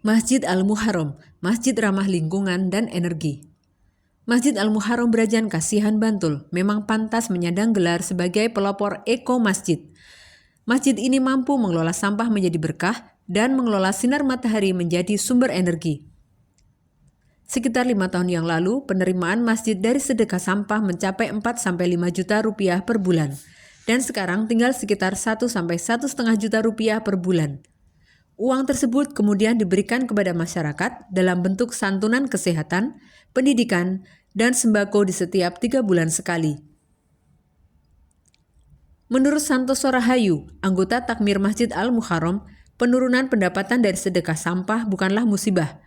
Masjid Al-Muharram, masjid ramah lingkungan dan energi. Masjid Al-Muharram Brajan Kasihan Bantul memang pantas menyandang gelar sebagai pelopor eko masjid. Masjid ini mampu mengelola sampah menjadi berkah dan mengelola sinar matahari menjadi sumber energi. Sekitar 5 tahun yang lalu, penerimaan masjid dari sedekah sampah mencapai 4-5 juta rupiah per bulan. Dan sekarang tinggal sekitar 1-1,5 juta rupiah per bulan. Uang tersebut kemudian diberikan kepada masyarakat dalam bentuk santunan kesehatan, pendidikan, dan sembako di setiap 3 bulan sekali. Menurut Santoso Rahayu, anggota Takmir Masjid Al-Muharram, penurunan pendapatan dari sedekah sampah bukanlah musibah.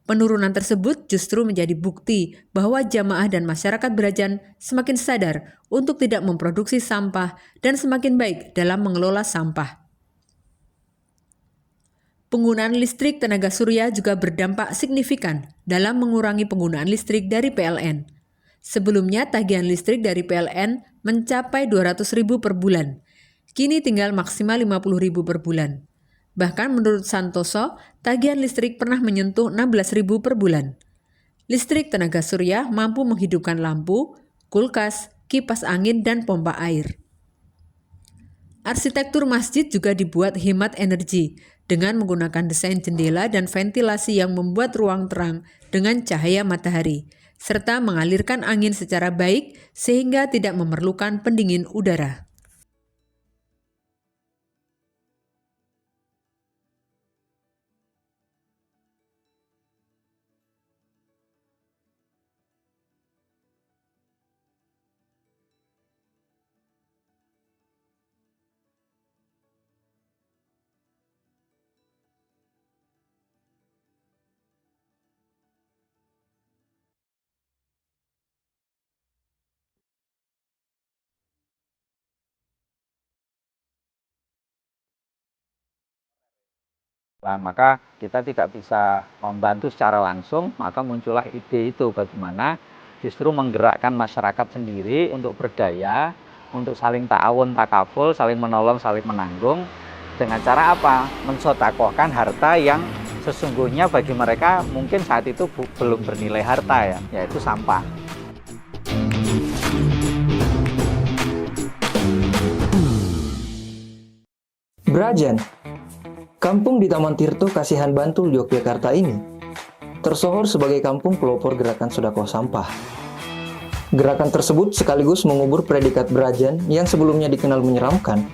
Penurunan tersebut justru menjadi bukti bahwa jamaah dan masyarakat Brajan semakin sadar untuk tidak memproduksi sampah dan semakin baik dalam mengelola sampah. Penggunaan listrik tenaga surya juga berdampak signifikan dalam mengurangi penggunaan listrik dari PLN. Sebelumnya tagihan listrik dari PLN mencapai 200.000 per bulan. Kini tinggal maksimal 50.000 per bulan. Bahkan menurut Santoso, tagihan listrik pernah menyentuh 16.000 per bulan. Listrik tenaga surya mampu menghidupkan lampu, kulkas, kipas angin, dan pompa air. Arsitektur masjid juga dibuat hemat energi dengan menggunakan desain jendela dan ventilasi yang membuat ruang terang dengan cahaya matahari, serta mengalirkan angin secara baik sehingga tidak memerlukan pendingin udara. Nah, maka kita tidak bisa membantu secara langsung, maka muncullah ide itu bagaimana justru menggerakkan masyarakat sendiri untuk berdaya, untuk saling ta'awun, takaful, saling menolong, saling menanggung. Dengan cara apa? Mensodakohkan harta yang sesungguhnya bagi mereka mungkin saat itu belum bernilai harta ya, yaitu sampah. Brajan, kampung di Taman Tirto Kasihan Bantul, Yogyakarta ini tersohor sebagai kampung pelopor gerakan sedekah sampah. Gerakan tersebut sekaligus mengubur predikat Brajan yang sebelumnya dikenal menyeramkan.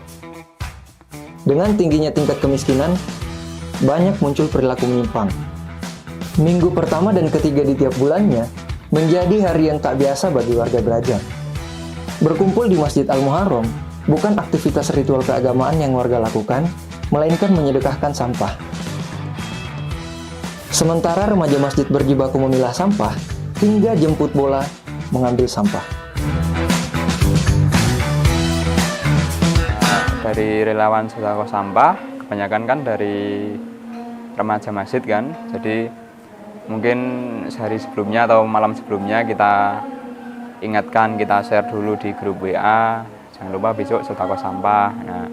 Dengan tingginya tingkat kemiskinan, banyak muncul perilaku menyimpang. Minggu pertama dan ketiga di tiap bulannya menjadi hari yang tak biasa bagi warga Brajan. Berkumpul di Masjid Al-Muharram bukan aktivitas ritual keagamaan yang warga lakukan, melainkan menyedekahkan sampah. Sementara remaja masjid berjibaku memilah sampah, hingga jemput bola mengambil sampah. Dari relawan sedekah sampah, kebanyakan kan dari remaja masjid kan. Jadi mungkin sehari sebelumnya atau malam sebelumnya kita ingatkan, kita share dulu di grup WA, jangan lupa besok sedekah sampah. Nah,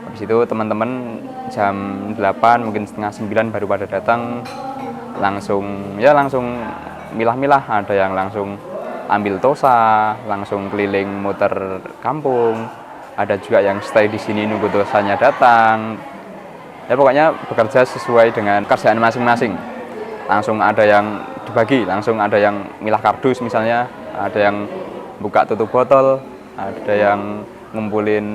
habis itu teman-teman jam 8 mungkin setengah 9 baru pada datang, langsung milah-milah. Ada yang langsung ambil tosa, langsung keliling muter kampung. Ada juga yang stay di sini nunggu tosanya datang. Ya pokoknya bekerja sesuai dengan kerjaan masing-masing. Langsung ada yang dibagi, langsung ada yang milah kardus misalnya, ada yang buka tutup botol, ada yang ngumpulin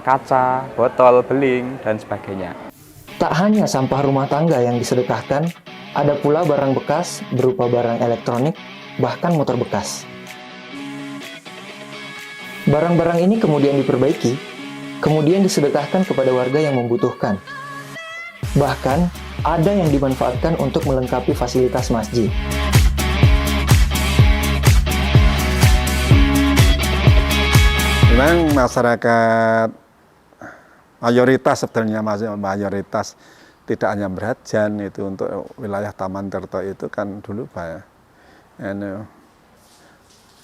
kaca, botol, beling, dan sebagainya. Tak hanya sampah rumah tangga yang disedekahkan, ada pula barang bekas berupa barang elektronik, bahkan motor bekas. Barang-barang ini kemudian diperbaiki, kemudian disedekahkan kepada warga yang membutuhkan. Bahkan, ada yang dimanfaatkan untuk melengkapi fasilitas masjid. Memang masyarakat mayoritas sebetulnya mayoritas tidak hanya Brajan itu untuk wilayah Taman Tirto itu kan dulu Pak.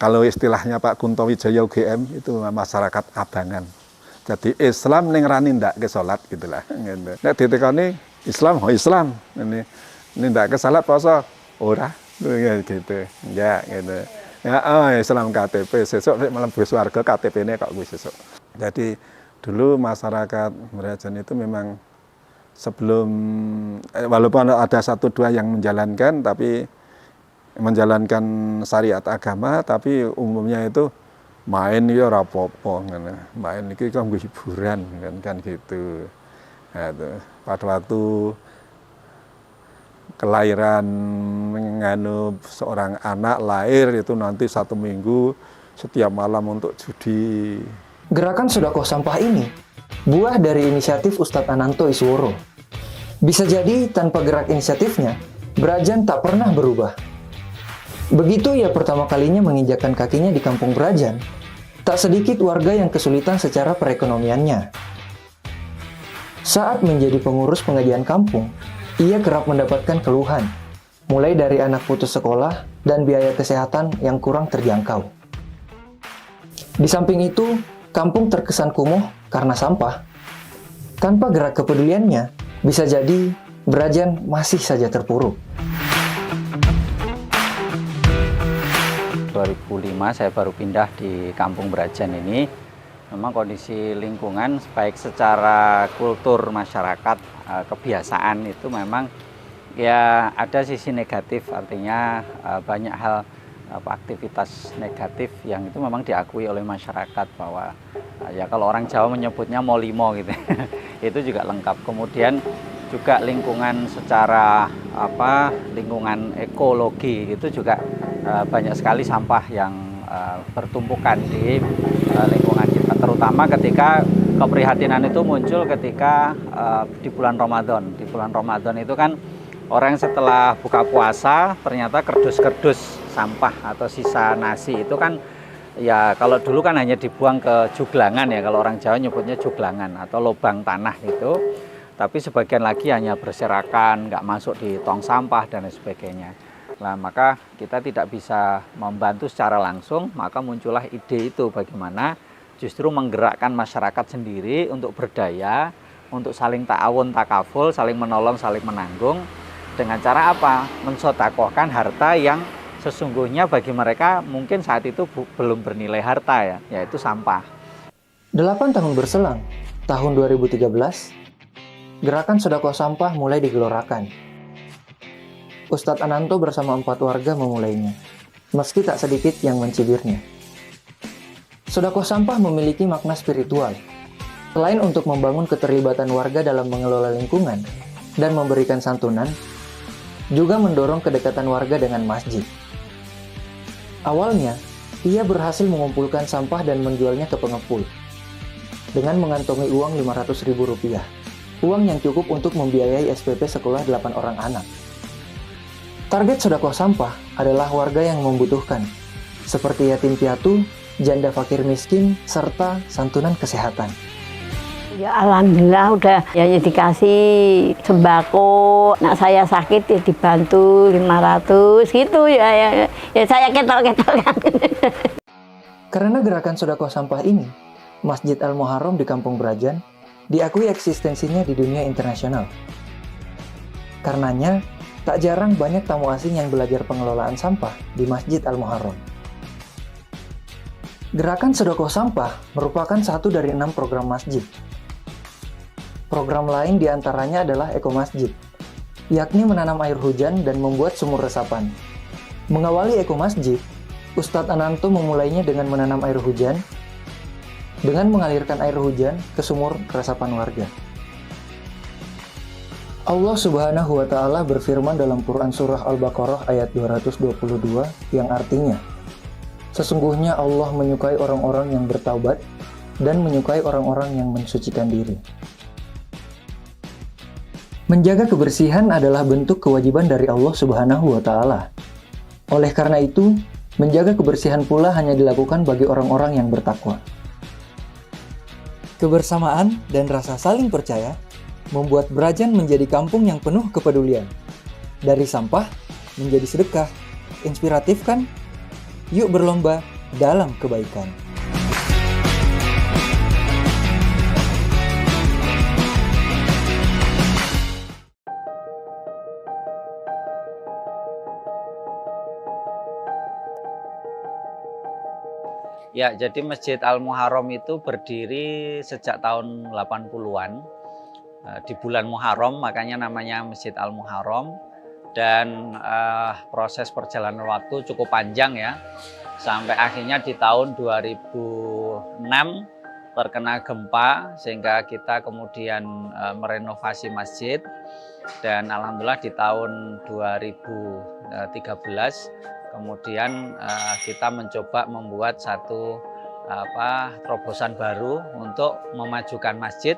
Kalau istilahnya Pak Kunto Wijaya UGM itu masyarakat abangan. Jadi Islam ning rani ndak ke salat gitulah. Nek ditekani Islam, oh Islam. Ini ndak kesalat poso, ora gitu. Ya gitu. Ya, oh Islam KTP, sesuk malam bus warga KTP-ne kok kuwi sesuk. Jadi dulu masyarakat Brajan itu memang sebelum walaupun ada 1-2 yang menjalankan, tapi menjalankan syariat agama, tapi umumnya itu main ya ora apa-apa ngono. Main iki kanggo hiburan kan gitu. Nah, itu. Pada waktu kelahiran seorang anak lahir itu nanti 1 minggu setiap malam untuk judi. Gerakan Sedekah Sampah ini buah dari inisiatif Ustadz Ananto Isworo. Bisa jadi tanpa gerak inisiatifnya, Brajan tak pernah berubah. Begitu ia pertama kalinya menginjakkan kakinya di kampung Brajan, tak sedikit warga yang kesulitan secara perekonomiannya. Saat menjadi pengurus pengajian kampung, ia kerap mendapatkan keluhan, mulai dari anak putus sekolah dan biaya kesehatan yang kurang terjangkau. Di samping itu, kampung terkesan kumuh karena sampah. Tanpa gerak kepeduliannya, bisa jadi Brajan masih saja terpuruk. 2005 saya baru pindah di Kampung Brajan ini. Memang kondisi lingkungan baik secara kultur masyarakat, kebiasaan itu memang ya ada sisi negatif, artinya banyak hal aktivitas negatif yang itu memang diakui oleh masyarakat bahwa ya kalau orang Jawa menyebutnya molimo gitu. Itu juga lengkap. Kemudian juga lingkungan secara lingkungan ekologi itu juga banyak sekali sampah yang bertumpukan di lingkungan kita, terutama ketika keprihatinan itu muncul ketika di bulan Ramadan. Di bulan Ramadan itu kan orang setelah buka puasa ternyata kerdus-kerdus sampah atau sisa nasi itu kan ya kalau dulu kan hanya dibuang ke juglangan ya, kalau orang Jawa nyebutnya juglangan atau lubang tanah itu, tapi sebagian lagi hanya berserakan, nggak masuk di tong sampah dan sebagainya. Nah, maka kita tidak bisa membantu secara langsung, maka muncullah ide itu bagaimana justru menggerakkan masyarakat sendiri untuk berdaya, untuk saling ta'awun, takaful, saling menolong, saling menanggung. Dengan cara apa? Mensodakohkan harta yang sesungguhnya bagi mereka mungkin saat itu belum bernilai harta ya, yaitu sampah. 8 tahun berselang, tahun 2013, gerakan Sedekah Sampah mulai digelorakan. Ustadz Ananto bersama 4 warga memulainya, meski tak sedikit yang mencibirnya. Sedekah sampah memiliki makna spiritual. Selain untuk membangun keterlibatan warga dalam mengelola lingkungan dan memberikan santunan, juga mendorong kedekatan warga dengan masjid. Awalnya, ia berhasil mengumpulkan sampah dan menjualnya ke pengepul dengan mengantongi uang Rp500.000, uang yang cukup untuk membiayai SPP sekolah 8 orang anak. Target Sedekah Sampah adalah warga yang membutuhkan, seperti yatim piatu, janda fakir miskin, serta santunan kesehatan. Ya alhamdulillah udah ya dikasih sembako. Nak saya sakit ya dibantu 500 gitu ya saya ketok-ketok. Karena gerakan Sedekah Sampah ini, Masjid Al-Muharram di Kampung Brajan diakui eksistensinya di dunia internasional. Karenanya, tak jarang banyak tamu asing yang belajar pengelolaan sampah di Masjid Al-Muharram. Gerakan Sedekah Sampah merupakan satu dari 6 program masjid. Program lain diantaranya adalah Eko Masjid, yakni menanam air hujan dan membuat sumur resapan. Mengawali Eko Masjid, Ustadz Ananto memulainya dengan menanam air hujan, dengan mengalirkan air hujan ke sumur resapan warga. Allah Subhanahu wa Ta'ala berfirman dalam Quran Surah Al-Baqarah ayat 222 yang artinya, sesungguhnya Allah menyukai orang-orang yang bertaubat dan menyukai orang-orang yang mensucikan diri. Menjaga kebersihan adalah bentuk kewajiban dari Allah Subhanahu wa Ta'ala. Oleh karena itu, menjaga kebersihan pula hanya dilakukan bagi orang-orang yang bertakwa. Kebersamaan dan rasa saling percaya membuat Brajan menjadi kampung yang penuh kepedulian. Dari sampah menjadi sedekah. Inspiratif kan? Yuk berlomba dalam kebaikan. Ya, jadi Masjid Al-Muharram itu berdiri sejak tahun 80-an. Di bulan Muharram, makanya namanya Masjid Al-Muharram. Dan proses perjalanan waktu cukup panjang ya. Sampai akhirnya di tahun 2006 terkena gempa, sehingga kita kemudian merenovasi masjid. Dan alhamdulillah di tahun 2013 kemudian kita mencoba membuat satu terobosan baru untuk memajukan masjid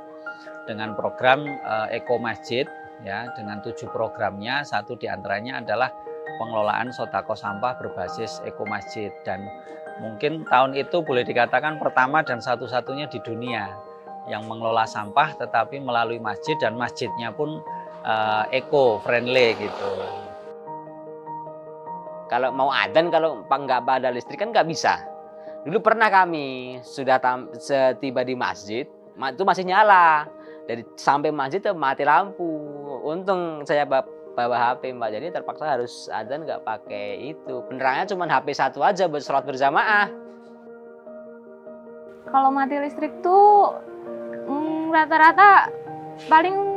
dengan program Eko Masjid ya, dengan 7 programnya. Satu diantaranya adalah pengelolaan sodako sampah berbasis Eko Masjid, dan mungkin tahun itu boleh dikatakan pertama dan satu-satunya di dunia yang mengelola sampah tetapi melalui masjid, dan masjidnya pun eco friendly gitu. Kalau mau adzan, kalau nggak ada listrik kan nggak bisa. Dulu pernah kami sudah setiba di masjid, itu masih nyala. Dari sampai masjid tuh mati lampu. Untung saya bawa HP Mbak, jadi terpaksa harus adzan nggak pakai itu. Penerangannya cuma HP satu aja buat sholat berjamaah. Kalau mati listrik tuh rata-rata paling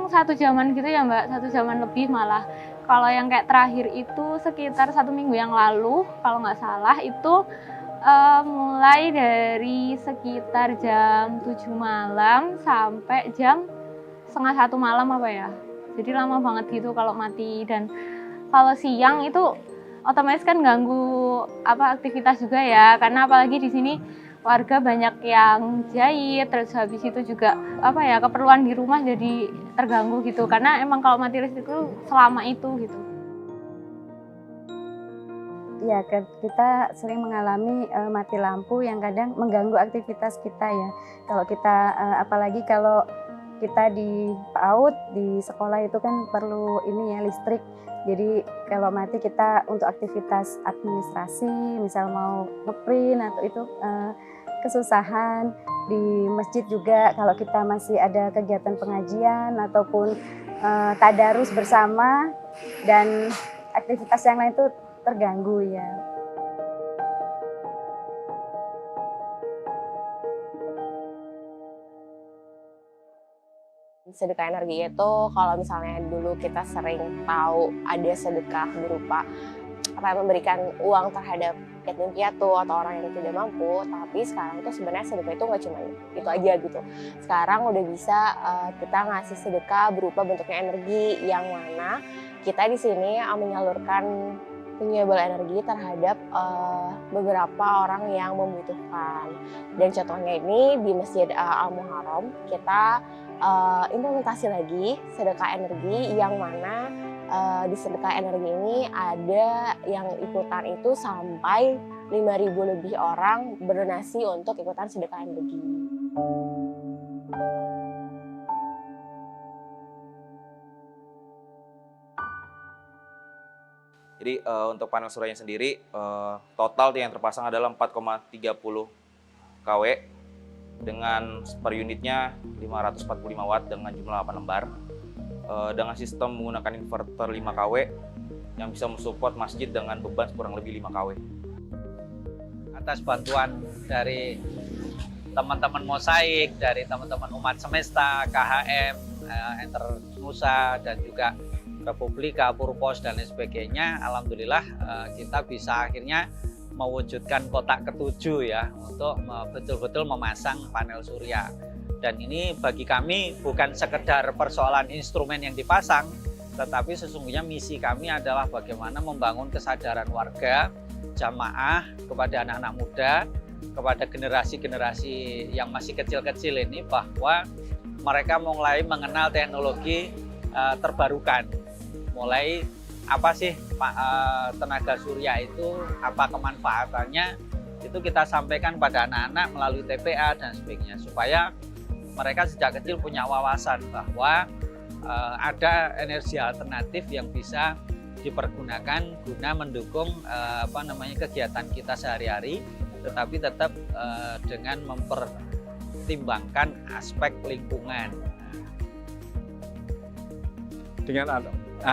1 jaman gitu ya Mbak, 1 jaman lebih malah. Kalau yang kayak terakhir itu sekitar 1 minggu yang lalu, kalau nggak salah itu mulai dari sekitar jam 7 malam sampai jam setengah 1 malam apa ya. Jadi lama banget gitu kalau mati. Dan kalau siang itu otomatis kan ganggu aktivitas juga ya, karena apalagi di sini warga banyak yang jahit, terus habis itu juga keperluan di rumah jadi terganggu gitu, karena emang kalau mati listrik itu selama itu gitu. Ya, kita sering mengalami mati lampu yang kadang mengganggu aktivitas kita ya. Kalau kita apalagi kalau kita di PAUD, di sekolah itu kan perlu ini ya, listrik. Jadi kalau mati kita untuk aktivitas administrasi, misal mau ngeprint atau itu kesusahan. Di masjid juga kalau kita masih ada kegiatan pengajian ataupun tadarus bersama dan aktivitas yang lain itu terganggu ya. Sedekah energi itu kalau misalnya dulu kita sering tahu ada sedekah berupa memberikan uang terhadap yatim piatu atau orang yang tidak mampu, tapi sekarang itu sebenarnya sedekah itu nggak cuma itu aja gitu. Sekarang udah bisa kita ngasih sedekah berupa bentuknya energi, yang mana kita di sini menyalurkan renewable energi terhadap beberapa orang yang membutuhkan. Dan contohnya ini di Masjid Al-Muharram kita implementasi lagi sedekah energi, yang mana di sedekah energi ini ada yang ikutan itu sampai 5.000 lebih orang berdonasi untuk ikutan sedekah energi. Jadi untuk panel suryanya sendiri total yang terpasang adalah 4,30 kW dengan per unitnya 545 watt dengan jumlah 8 lembar. Dengan sistem menggunakan inverter 5 kW yang bisa mensupport masjid dengan beban kurang lebih 5 kW. Atas bantuan dari teman-teman Mosaik, dari teman-teman Umat Semesta, KHM, Enter Nusa, dan juga Republika, Purpos, dan lain sebagainya, alhamdulillah kita bisa akhirnya mewujudkan kotak ke-7 ya, untuk betul-betul memasang panel surya. Dan ini bagi kami bukan sekedar persoalan instrumen yang dipasang, tetapi sesungguhnya misi kami adalah bagaimana membangun kesadaran warga, jamaah, kepada anak-anak muda, kepada generasi-generasi yang masih kecil-kecil ini, bahwa mereka mulai mengenal teknologi terbarukan. Mulai apa sih tenaga surya itu, apa kemanfaatannya, itu kita sampaikan pada anak-anak melalui TPA dan sebagainya, supaya mereka sejak kecil punya wawasan bahwa ada energi alternatif yang bisa dipergunakan guna mendukung kegiatan kita sehari-hari, tetapi tetap dengan mempertimbangkan aspek lingkungan. Dengan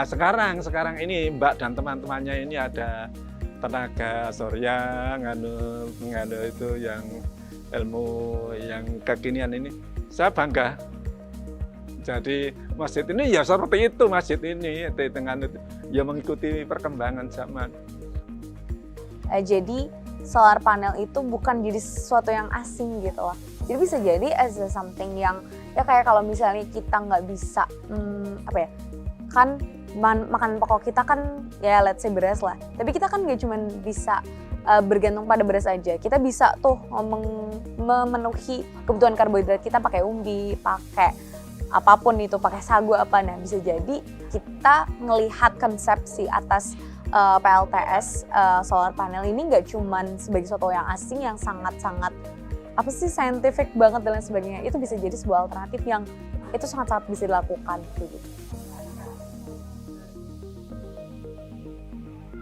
sekarang ini Mbak dan teman-temannya ini ada tenaga surya, nganu itu yang ilmu yang kekinian ini, saya bangga. Jadi masjid ini ya seperti itu, masjid ini dengan ya mengikuti perkembangan zaman. Jadi solar panel itu bukan jadi sesuatu yang asing gitu loh. Jadi bisa jadi as a something yang ya kayak kalau misalnya kita nggak bisa kan makanan pokok kita kan ya let's say beras lah. Tapi kita kan nggak cuma bisa bergantung pada beras aja. Kita bisa tuh memenuhi kebutuhan karbohidrat kita pakai umbi, pakai apapun itu, pakai sagu apa. Nah bisa jadi kita ngelihat konsepsi atas PLTS solar panel ini nggak cuman sebagai sesuatu yang asing yang sangat-sangat scientific banget dan lain sebagainya. Itu bisa jadi sebuah alternatif yang itu sangat-sangat bisa dilakukan gitu.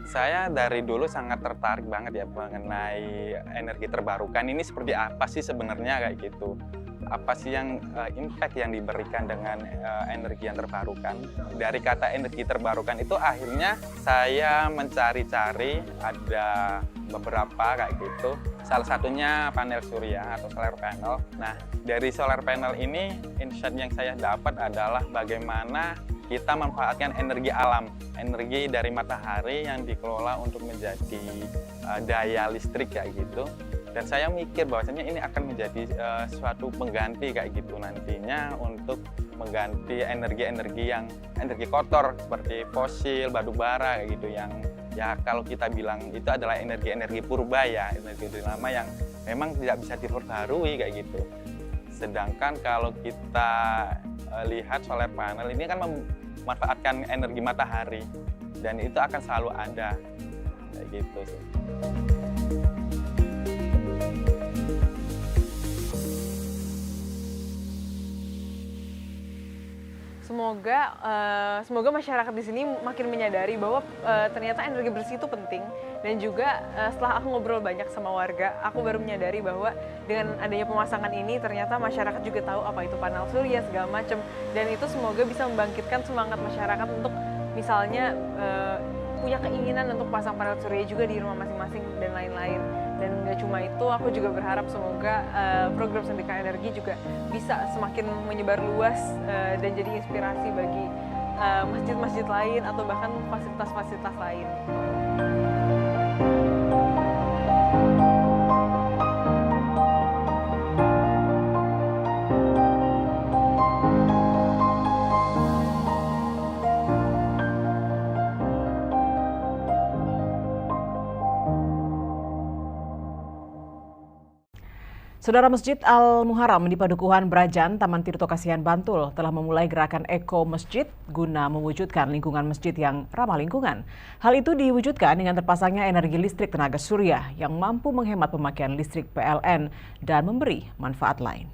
Saya dari dulu sangat tertarik banget ya mengenai energi terbarukan ini seperti apa sih sebenarnya kayak gitu. Apa sih yang impact yang diberikan dengan energi yang terbarukan. Dari kata energi terbarukan itu akhirnya saya mencari-cari, ada beberapa kayak gitu. Salah satunya panel surya atau solar panel. Nah dari solar panel ini insight yang saya dapat adalah bagaimana kita memanfaatkan energi alam, energi dari matahari yang dikelola untuk menjadi daya listrik kayak gitu. Dan saya mikir bahwasanya ini akan menjadi suatu pengganti kayak gitu nantinya untuk mengganti energi-energi yang energi kotor seperti fosil, batu bara kayak gitu yang ya kalau kita bilang itu adalah energi-energi purba ya, energi lama yang memang tidak bisa diperbarui kayak gitu. Sedangkan kalau kita lihat solar panel ini kan memanfaatkan energi matahari dan itu akan selalu ada kayak gitu sih. Semoga masyarakat di sini makin menyadari bahwa ternyata energi bersih itu penting. Dan juga setelah aku ngobrol banyak sama warga, aku baru menyadari bahwa dengan adanya pemasangan ini ternyata masyarakat juga tahu apa itu panel surya segala macam. Dan itu semoga bisa membangkitkan semangat masyarakat untuk misalnya punya keinginan untuk pasang panel surya juga di rumah masing-masing dan lain-lain. Dan nggak cuma itu, aku juga berharap semoga program Sendika Energi juga bisa semakin menyebar luas dan jadi inspirasi bagi masjid-masjid lain atau bahkan fasilitas-fasilitas lain. Saudara, Masjid Al-Muharram di Padukuhan Brajan, Taman Tirto Kasihan, Bantul telah memulai gerakan Eko Masjid guna mewujudkan lingkungan masjid yang ramah lingkungan. Hal itu diwujudkan dengan terpasangnya energi listrik tenaga surya yang mampu menghemat pemakaian listrik PLN dan memberi manfaat lain.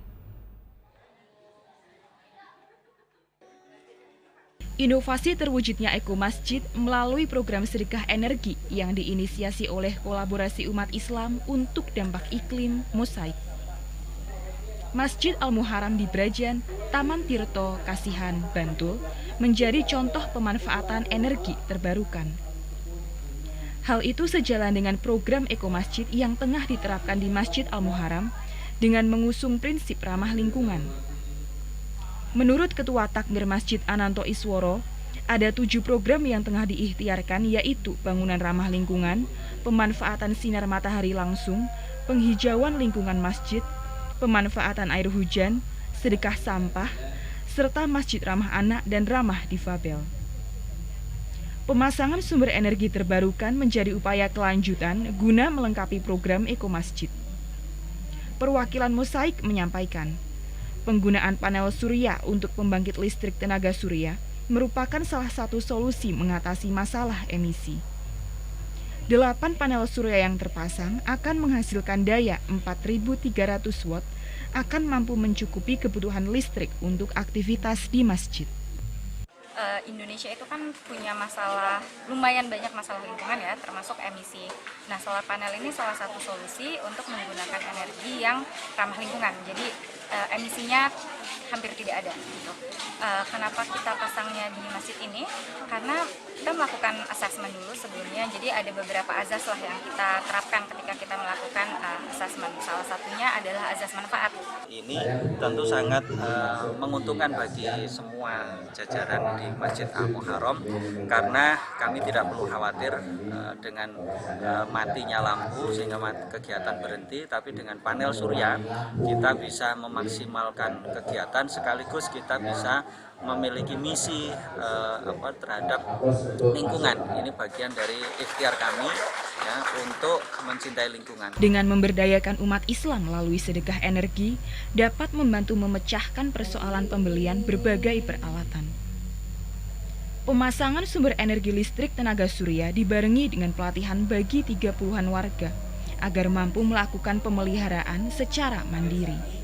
Inovasi terwujudnya Eko Masjid melalui program Sedekah Energi yang diinisiasi oleh kolaborasi umat Islam untuk dampak iklim Mosaik. Masjid Al-Muharram di Brajan, Taman Tirto Kasihan, Bantul, menjadi contoh pemanfaatan energi terbarukan. Hal itu sejalan dengan program Eko Masjid yang tengah diterapkan di Masjid Al-Muharram dengan mengusung prinsip ramah lingkungan. Menurut Ketua Takmir Masjid Ananto Isworo, ada 7 program yang tengah diikhtiarkan, yaitu bangunan ramah lingkungan, pemanfaatan sinar matahari langsung, penghijauan lingkungan masjid, pemanfaatan air hujan, sedekah sampah, serta masjid ramah anak dan ramah difabel. Pemasangan sumber energi terbarukan menjadi upaya kelanjutan guna melengkapi program Eko Masjid. Perwakilan Mosaik menyampaikan, penggunaan panel surya untuk pembangkit listrik tenaga surya merupakan salah satu solusi mengatasi masalah emisi. 8 panel surya yang terpasang akan menghasilkan daya 4.300 watt, akan mampu mencukupi kebutuhan listrik untuk aktivitas di masjid. Indonesia itu kan punya masalah, lumayan banyak masalah lingkungan ya, termasuk emisi. Nah, solar panel ini salah satu solusi untuk menggunakan energi yang ramah lingkungan. Jadi emisinya hampir tidak ada gitu. Kenapa kita pasangnya di masjid ini? Karena kita melakukan asesmen dulu sebelumnya, jadi ada beberapa azas lah yang kita terapkan ketika kita melakukan asesmen. Salah satunya adalah azas manfaat. Ini tentu sangat menguntungkan bagi semua jajaran di Masjid Al-Muharram karena kami tidak perlu khawatir dengan matinya lampu sehingga kegiatan berhenti, tapi dengan panel surya kita bisa memaksimalkan kegiatan sekaligus kita bisa memiliki misi terhadap lingkungan. Ini bagian dari ikhtiar kami ya untuk mencintai lingkungan. Dengan memberdayakan umat Islam melalui sedekah energi dapat membantu memecahkan persoalan pembelian berbagai peralatan. Pemasangan sumber energi listrik tenaga surya dibarengi dengan pelatihan bagi 30-an warga agar mampu melakukan pemeliharaan secara mandiri.